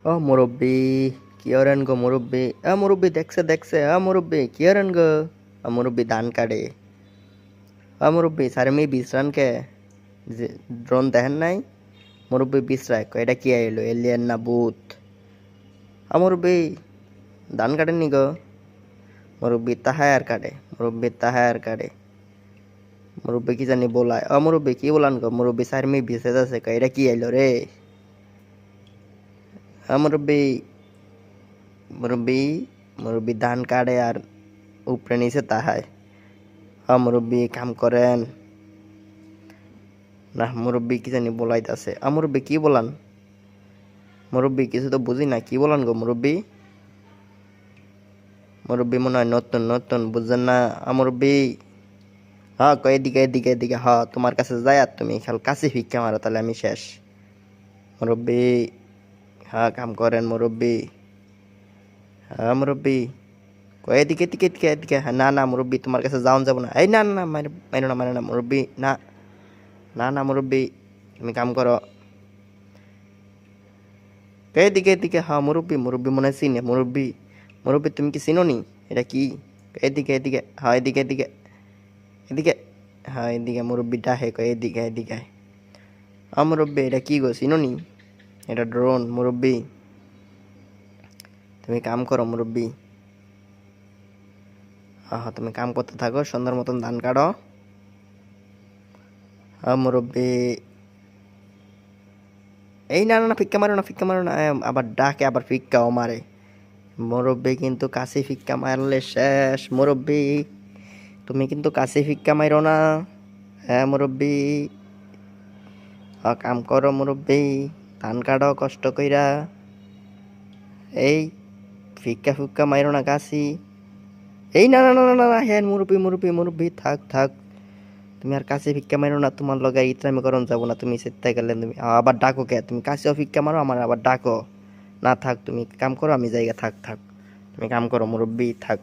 ও মুরব্বি, কি করেন গো মুরব্বি? মুরব্বি দেখছে দেখছে, মুরব্বি কি করেন গো? মুরব্বি ধান কাটে। মুরব্বি সারে মি বিশ্রান কে? যে ড্রোন দেখেন নাই? মুরব্বি বিশ্রায় কয় এটা কি আইলো, এলিয়েন না ভূত? মুরব্বি ধান কাটেন নি গো? মুরব্বি তাহায় আর কাটে, মুরব্বি তাহায় আর কাটে। মুরব্বি কি জানি বলায়, মুরব্বি কি বলান গো? মুরব্বি সারে মি বিসে যাচ্ছে কয় এটা কি আইলো রে? মুরব্বি, মুরব্বি, মুরব্বি ধান কাটে আর উপরে নিচে তাহায়। মুরব্বি কাম করেন না? মুরব্বি কি জানি বলাইতাছে। মুরব্বি কি বলান? মুরব্বি কিছু তো বুঝি না, কি বলান গো মুরব্বি? মুরব্বি মনে হয় নতুন নতুন, বুঝছেন না? মুরব্বি, হ্যাঁ কয় এদিকে এদিকে এদিকে, হ্যাঁ তোমার কাছে যাই আর তুমি খাল কাছে ভিক্ষা মারো, তাহলে আমি শেষ। মুরব্বি, হ্যাঁ কাম করেন মুরব্বি। হ্যাঁ মুরব্বি, কয় এদিকে এদিকে এদিকে এদিকে, হ্যাঁ না না মুরব্বি তোমার কাছে যাওন যাব না। এই না না, মাইরো না মাইরো না মুরব্বি, না না না মুরব্বি, তুমি কাম করো। এদিকে এদিকে, হ্যাঁ মুরব্বি, মুরব্বি মনে হয় চিনে। মুরব্বি, মুরব্বি তুমি কি চিনো নি? এটা কি? এদিকে এদিকে, হ্যাঁ এদিকে এদিকে এদিকে, হ্যাঁ এদিকে মুরব্বি ডাহে কয় এদিকে এদিকে। মুরব্বি এটা কি গো, চিনো নি? এটা ড্রোন মুরব্বি, তুমি কাম করো মুরব্বি। হ্যাঁ হ্যাঁ তুমি কাম করতে থাকো, সুন্দর মতন ধান কাটো। হ্যাঁ মুরব্বি, এই না না না, ফিক্কা মারো না, ফিক্কা মারো না। আবার ডাকে, আবার ফিক্কাও মারে। মুরব্বি কিন্তু কাছে ফিক্কা মারলে শেষ মুরব্বি। তুমি কিন্তু কাছে ফিক্কা মারো না। হ্যাঁ মুরব্বি, কাম করো মুরব্বি, ধান কাটো কষ্ট কইরা। এই ফিক্কা ফুক্কা মাইরো না কাশি। এই না না না না না, হ্যাঁ মুরব্বি মুরব্বি মুরব্বি, থাক থাক, তুমি আর কাছে ফিক্কা মারো না, তোমার লগে ইতরামি করন যাবো না, তুমি সেত্তা গেলে তুমি আবার ডাকো কে? তুমি কাছেও ফিক্কা মারো, আমার আবার ডাকো। না থাক, তুমি কাম করো, আমি জায়গা, থাক থাক, তুমি কাম করো মুরব্বি, থাক।